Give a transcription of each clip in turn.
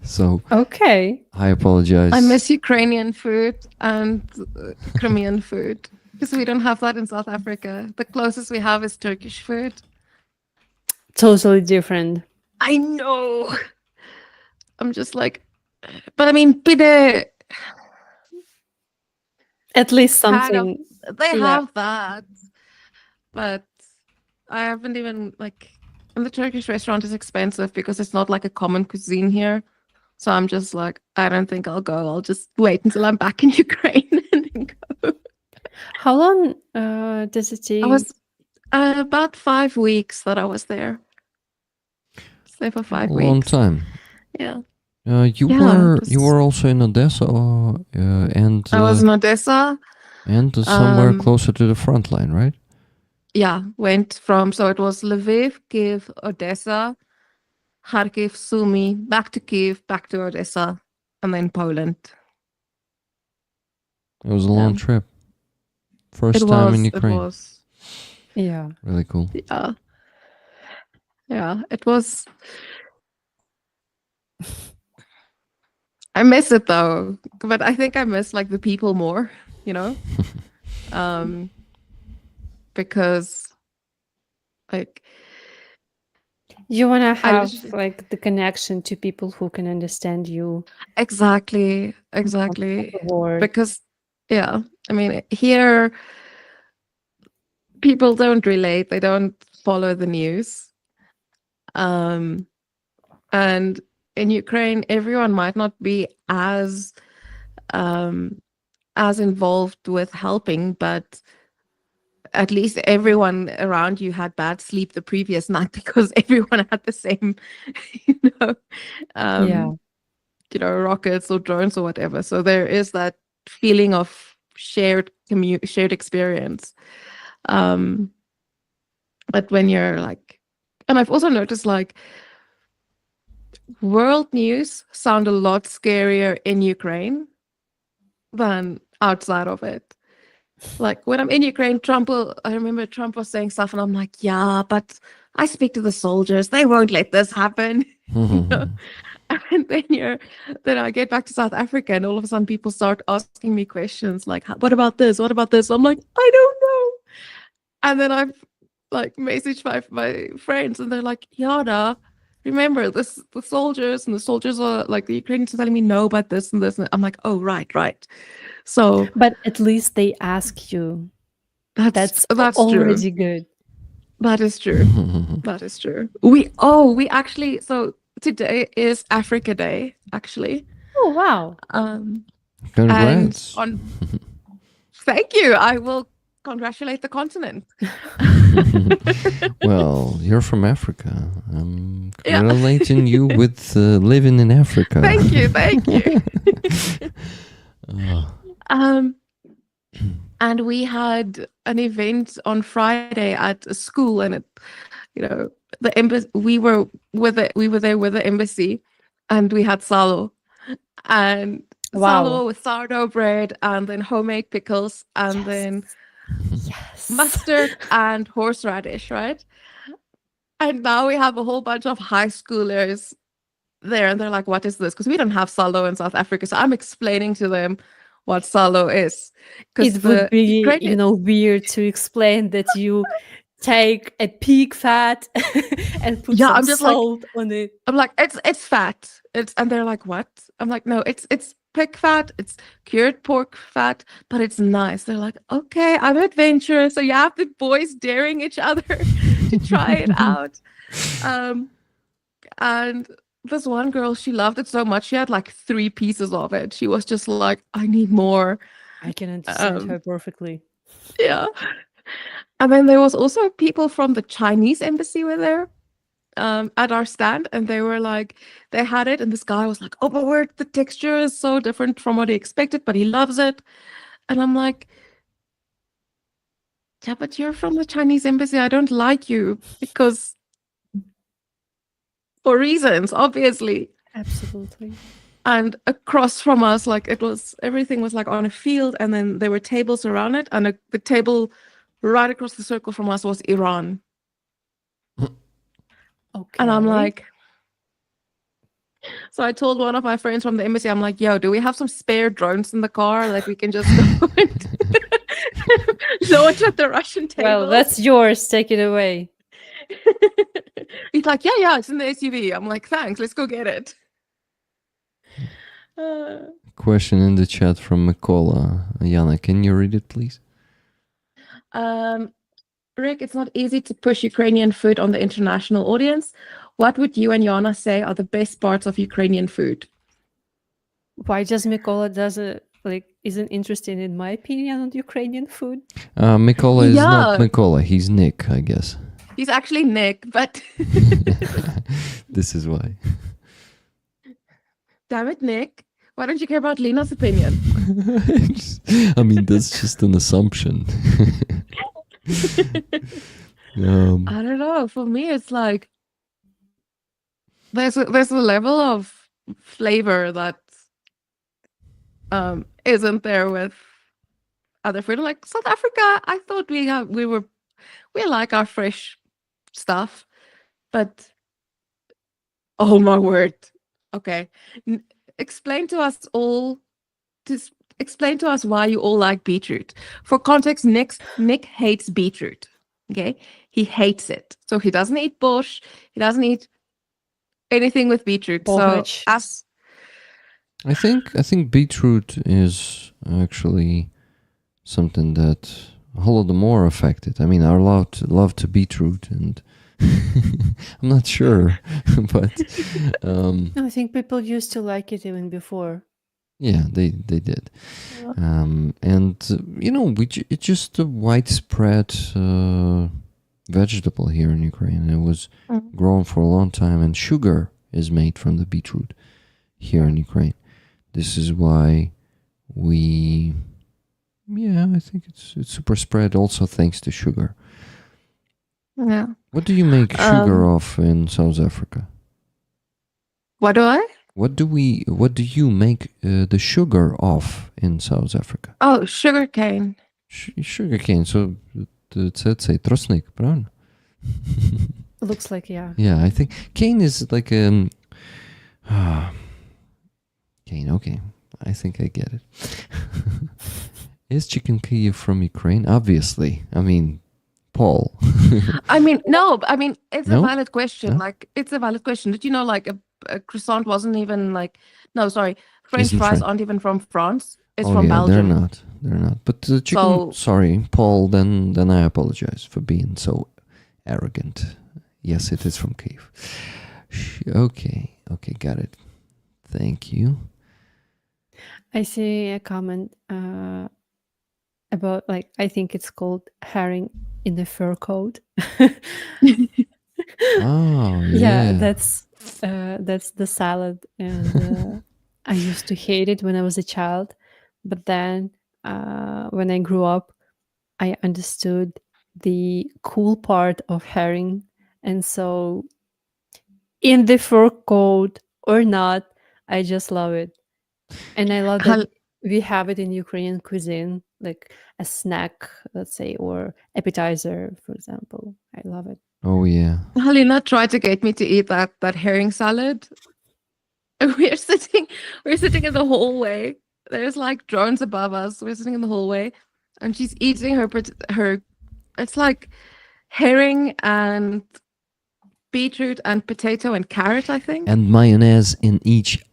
So Okay. I apologize. I miss Ukrainian food and Crimean food because we don't have that in South Africa. The closest we have is Turkish food. Totally different. I know. I'm just like, but I mean, pide At least kind of, something. they Yeah. have that, but I haven't even like, and the Turkish restaurant is expensive because it's not like a common cuisine here. So I'm just like, I don't think I'll go. I'll just wait until I'm back in Ukraine and then go. How long does it take? I was about 5 weeks that I was there. Stay for 5 a weeks. long time. Yeah. You were also in Odessa, and I was in Odessa. and somewhere closer to the front line, right? Yeah, went from, so it was Lviv, Kiev, Odessa, Kharkiv, Sumy, back to Kiev, back to Odessa, and then Poland. It was a long trip. First It time was, in Ukraine. It was. Yeah. Really cool. Yeah. Yeah, it was. I miss it though, but I think I miss like the people more, you know? Because like You want to I have literally- like the connection to people who can understand you. exactly. The word. Because yeah, I mean here people don't relate, they don't follow the news. And in Ukraine, everyone might not be as involved with helping, but at least everyone around you had bad sleep the previous night because everyone had the same, you know, Yeah. you know, rockets or drones or whatever. So there is that feeling of shared experience. But when you're like, and I've also noticed like world news sound a lot scarier in Ukraine than outside of it. Like when I'm in Ukraine, I remember Trump was saying stuff and I'm like, yeah, but I speak to the soldiers. They won't let this happen. You know? And then I get back to South Africa and all of a sudden people start asking me questions like, what about this? What about this? I'm like, I don't know. And then I've like messaged my friends and they're like, Yada, remember this, the soldiers are like, the Ukrainians are telling me no about this and this. And I'm like, oh, right. So, but at least they ask you. That's already true. good. That is true. That is true. We actually, so today is Africa Day, actually. Oh, wow. Congrats. Thank you. I will congratulate the continent. Well, you're from Africa. I'm congratulating you with living in Africa. Thank you. And we had an event on Friday at a school, and the embassy. We were there with the embassy, and we had salo, and salo with sourdough bread, and then homemade pickles, and then mustard and horseradish, right? And now we have a whole bunch of high schoolers there, and they're like, "What is this?" Because we don't have salo in South Africa, so I'm explaining to them what salo is. It would be, weird to explain that you take a pig fat and put some salt on it. I'm like, it's fat. And they're like, what? I'm like, no, it's pig fat. It's cured pork fat, but it's nice. They're like, okay, I'm adventurous. So you have the boys daring each other to try it out. And this one girl, she loved it so much. She had like 3 pieces of it. She was just like, I need more. I can understand her perfectly. Yeah. And then there was also people from the Chinese embassy were there at our stand, and they were like, they had it, and this guy was like, oh my word, the texture is so different from what he expected, but he loves it. And I'm like, yeah, but you're from the Chinese embassy. I don't like you because for reasons, obviously. Absolutely. And across from us, like everything was like on a field, and then there were tables around it, and the table right across the circle from us was Iran. Okay. And I'm like, So I told one of my friends from the embassy, I'm like, yo, do we have some spare drones in the car? Like we can just go and launch at the Russian table. Well, that's yours. Take it away. He's like, yeah, it's in the SUV. I'm like, thanks, let's go get it. Question in the chat from Mikola. Jana, can you read it, please? Rick, it's not easy to push Ukrainian food on the international audience. What would you and Jana say are the best parts of Ukrainian food? Why just Mikola isn't interested in my opinion on Ukrainian food? Mikola is not Mikola. He's Nick, I guess. He's actually Nick, but this is why. Damn it, Nick. Why don't you care about Lina's opinion? I mean, that's just an assumption. I don't know. For me, it's like there's a level of flavor that isn't there with other food. Like South Africa, I thought we like our fresh stuff, but oh my word. Okay, explain to us why you all like beetroot. For context, Nick hates beetroot. Okay, he hates it, so he doesn't eat borscht. He doesn't eat anything with beetroot. Porridge. So I think beetroot is actually something that Holodomor affected. I mean, I love to beetroot, and I'm not sure, but I think people used to like it even before. Yeah, they did, and it's just a widespread vegetable here in Ukraine. It was grown for a long time, and sugar is made from the beetroot here in Ukraine. This is why I think it's super spread also thanks to sugar. Yeah. What do you make sugar of in South Africa? What do I? What do you make the sugar of in South Africa? Oh, sugar cane. Sugar cane. So це тростник, правильно? Looks like, yeah. Yeah, I think cane is like cane. Okay, I think I get it. Is Chicken Kyiv from Ukraine? Obviously. I mean, Paul. I mean, no. I mean, it's No? a valid question. No? Like, it's a valid question. Did you know, like, a croissant wasn't even like? No, sorry. French Isn't fries French. aren't even from France. It's Oh from yeah, Belgium. They're not. But the chicken. So- Sorry, Paul. Then I apologize for being so arrogant. Yes, it is from Kyiv. Okay, got it. Thank you. I see a comment about, like, I think it's called herring in the fur coat. Oh Yeah, that's the salad, and I used to hate it when I was a child, but then when I grew up, I understood the cool part of herring, and so in the fur coat or not, I just love it, and I love that we have it in Ukrainian cuisine, like a snack, let's say, or appetizer, for example. I love it. Oh yeah. Halina tried to get me to eat that herring salad. We're sitting in the hallway. There's like drones above us. We're sitting in the hallway, and she's eating her. It's like herring and beetroot and potato and carrot, I think. And mayonnaise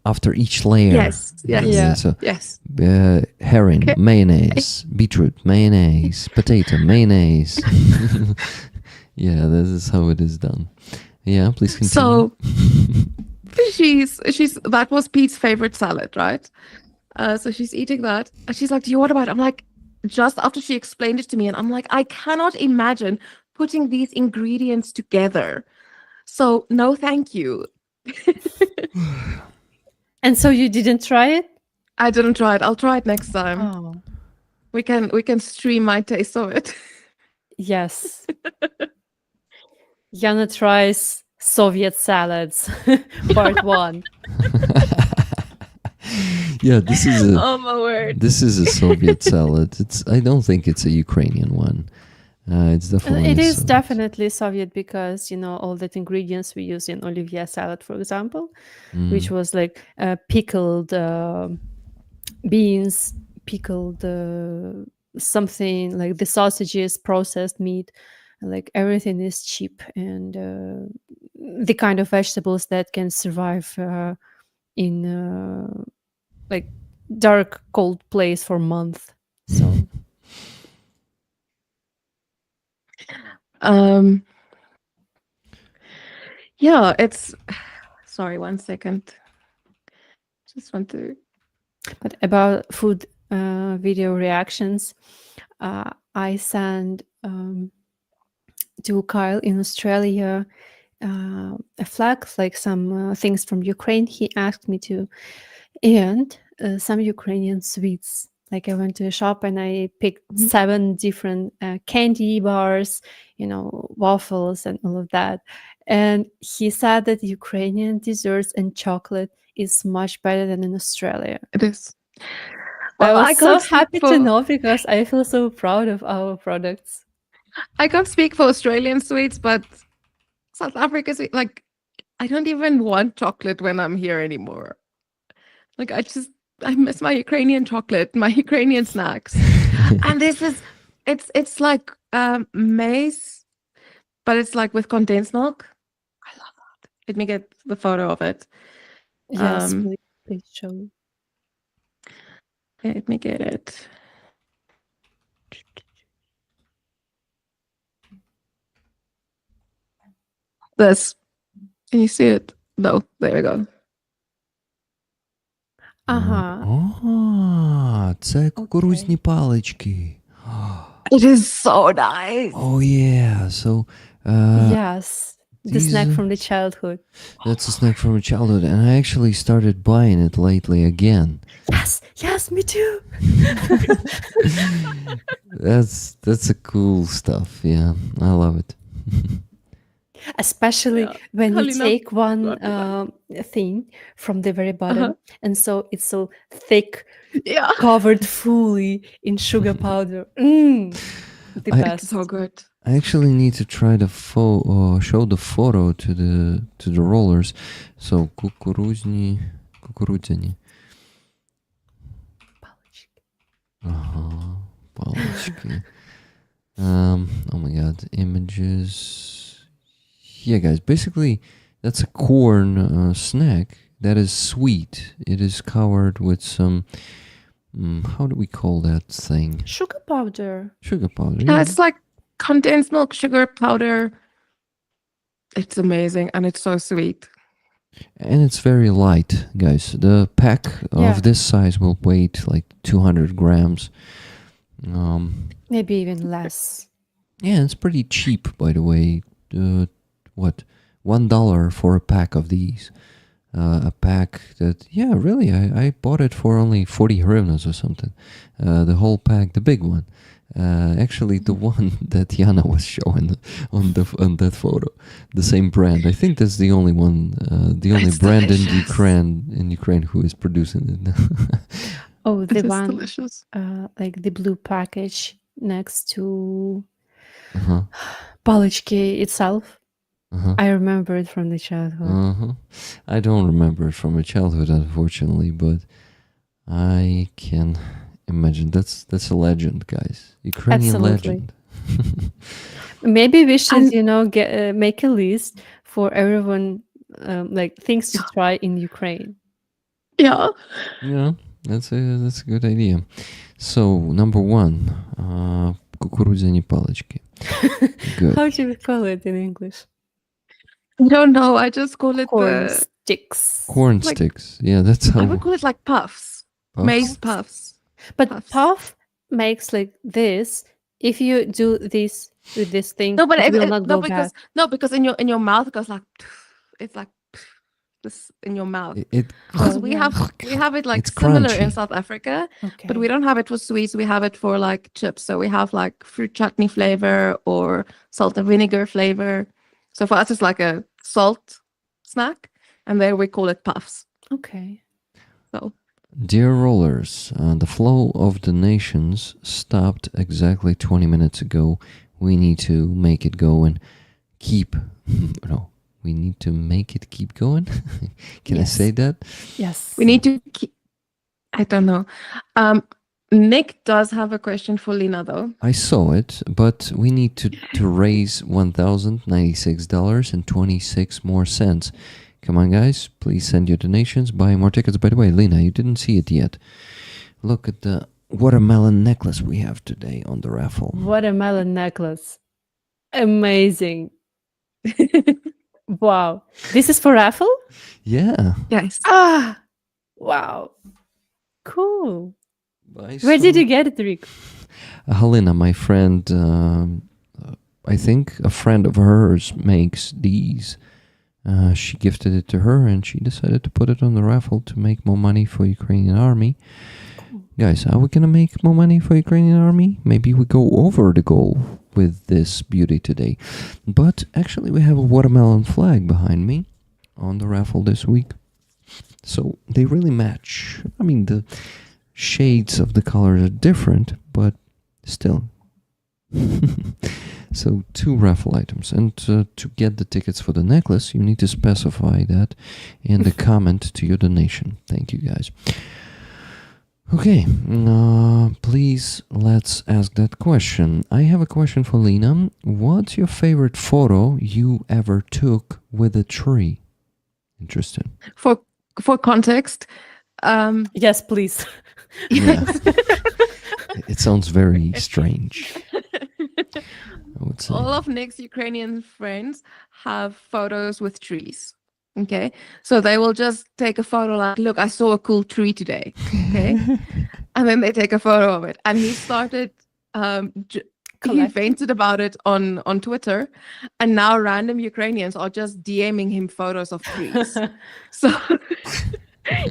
after each layer. Yes. Yeah. So Yes. herring, mayonnaise, beetroot, mayonnaise, potato, mayonnaise. Yeah, this is how it is done. Yeah, please continue. So she's that was Pete's favorite salad, right? So she's eating that, and she's like, "Do you want about it?" I'm like, just after she explained it to me, and I'm like, I cannot imagine putting these ingredients together. So no, thank you. And so you didn't try it? I didn't try it. I'll try it next time. Oh, We can stream my taste of it. yes. Jana tries Soviet salads, part 1. Yeah, this is Oh my word. This is a Soviet salad. I don't think it's a Ukrainian one. It's definitely It is Soviet. definitely Soviet because, all that ingredients we use in Olivier salad, for example, which was like pickled beans, pickled something like the sausages, processed meat, like everything is cheap and the kind of vegetables that can survive in like dark, cold place for months. So Um, yeah, it's. Sorry, 1 second. Just want to. but about food video reactions, I sent to Kyle in Australia a flag, like some things from Ukraine he asked me to, and some Ukrainian sweets. Like I went to a shop and I picked Mhm. 7 different candy bars, waffles and all of that. And he said that Ukrainian desserts and chocolate is much better than in Australia. It is. I Well, was I so can't speak happy to for. know because I feel so proud of our products. I can't speak for Australian sweets, but South Africa sweet. Like, I don't even want chocolate when I'm here anymore. Like, I miss my Ukrainian chocolate, my Ukrainian snacks. And this is, it's like maize, but it's like with condensed milk. I love that. Let me get the photo of it. Yes, Um, please show. Let me get it. This. Can you see it? No, there we go. Ага. Це кукурудзні палички. It is so nice. Oh yeah. So Yes, the snack from the childhood. that's a snack from childhood, and I actually started buying it lately again. Yes, me too. That's a cool stuff. Yeah, I love it. Especially when you Halina take one brought me back. thing from the very bottom, and so it's so thick, Yeah. covered fully in sugar powder. The I- best. So good. I actually need to try to show the photo to the rollers. So kukurudzny. Палочки. Oh my god, images. Yeah, guys, basically that's a corn snack that is sweet. It is covered with some how do we call that thing? Sugar powder. Sugar powder. Yeah, it's like condensed milk, sugar powder. It's amazing and it's so sweet. And it's very light, guys. The pack Yeah. of this size will weigh like 200 grams. Maybe even less. Yeah, it's pretty cheap, by the way. What? $1 for a pack of these. A pack that, yeah, really, I bought it for only 40 hryvnias or something. The whole pack, the big one. Actually, the one that Jana was showing on that photo, the same brand. I think that's the only one, the only It's brand delicious. in Ukraine who is producing it. Oh, the It is one delicious. like the blue package next to Uh-huh. palichki itself. Uh-huh. I remember it from the childhood. Uh-huh. I don't remember it from my childhood, unfortunately, but I can imagine that's a legend, guys. Ukrainian Absolutely. legend. Maybe we should, And- get make a list for everyone, like things to try in Ukraine. Yeah. Yeah, that's a good idea. So number 1, кукурудзяні палички. Good. How do we call it in English? I don't know. I just call it Corn the. sticks. Corn Like- sticks. Yeah, that's I how. would call it like puffs. Puffs? Maize puffs. But puffs. puff makes like this. If you do this with this thing, No, but it will it- not no, go because back. no, because in your mouth it goes like it's like this in your mouth. It Because Well, we yeah. have it like It's similar in crunchy. South Africa, Okay. but we don't have it for sweets. We have it for like chips. So we have like fruit chutney flavor or salt and vinegar flavor. So for us, it's like a salt snack, and there we call it puffs. Okay. So Dear rollers, the flow of the nations stopped exactly 20 minutes ago we need to make it go and keep. No, we need to make it keep going. Can I Yes. say that? Yes. We need to keep. I don't know. Nick does have a question for Lina, though. I saw it, but we need to raise $1,096.26 more cents. Come on, guys, please send your donations, buy more tickets. By the way, Lina, you didn't see it yet. Look at the watermelon necklace we have today on the raffle. Watermelon necklace. Amazing. Wow. This is for raffle? Yeah. Yes. Ah, wow. Cool. Buy Where did some- you get it, Rick? Helena, my friend, I think a friend of hers makes these. She gifted it to her and she decided to put it on the raffle to make more money for Ukrainian army. Guys, are we gonna make more money for Ukrainian army? Maybe we go over the goal with this beauty today. But actually we have a watermelon flag behind me on the raffle this week. So they really match. I mean, the shades of the colors are different, but still. So 2 raffle items, and to get the tickets for the necklace, you need to specify that in the comment to your donation. Thank you, guys. Okay, please let's ask that question. I have a question for Lina. What's your favorite photo you ever took with a tree? Interesting. For context, Yes, please. Yeah. It sounds very strange, I would say. all of Nick's Ukrainian friends have photos with trees. Okay, so they will just take a photo like, look, I saw a cool tree today. Okay, and then they take a photo of it. And he started, he Collecting. vented about it on Twitter, and now random Ukrainians are just DMing him photos of trees. So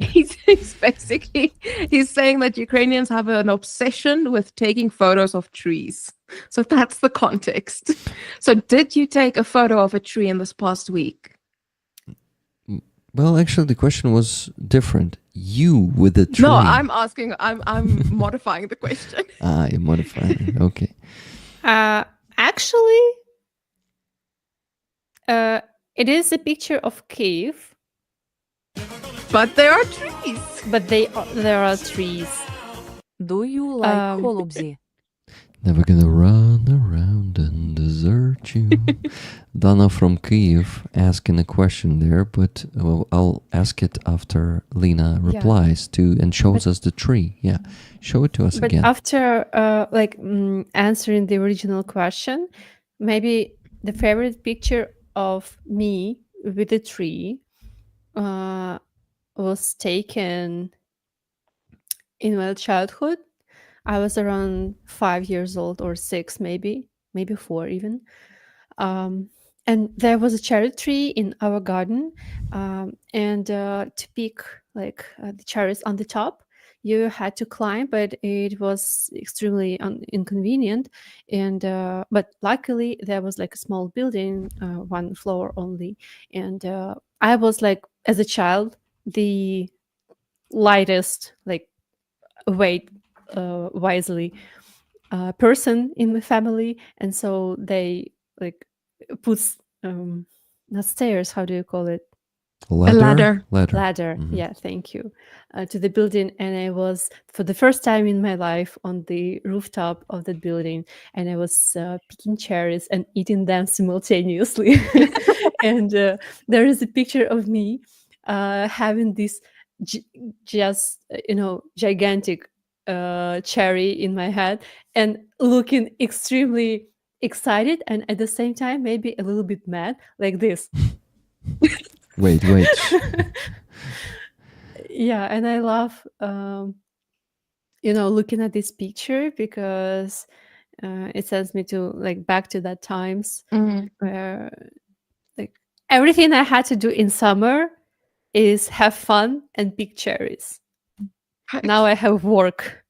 he's basically he's saying that Ukrainians have an obsession with taking photos of trees. So that's the context. So did you take a photo of a tree in this past week? Well, actually, the question was different. You with the tree. No, I'm asking. I'm modifying the question. Ah, you're modifying. Okay. Actually, it is a picture of Kiev, But there are trees. but there are trees. Do you like Um, holubzi? Never gonna run around and desert you. Dana from Kyiv asking a question there, but I'll ask it after Lina replies to and shows us the tree. Yeah, show it to us But again. after answering the original question, maybe the favorite picture of me with a tree was taken in my childhood. I was around 5 years old or 6, maybe 4 even. And there was a cherry tree in our garden, and to pick the cherries on the top, you had to climb, but it was extremely inconvenient. And but luckily there was like a small building, 1 floor only, and I was like, as a child, the lightest, like, weight wisely person in my family, and so they like put not stairs, how do you call it, ladder. ladder, Mhm. yeah, thank you, to the building. And I was, for the first time in my life, on the rooftop of that building, and I was picking cherries and eating them simultaneously. And there is a picture of me having this just gigantic cherry in my head, and looking extremely excited, and at the same time maybe a little bit mad, like this. Wait. Yeah, and I love looking at this picture, because it sends me to, like, back to that times Mhm. where, like, everything I had to do in summer is have fun and pick cherries. Now I have work.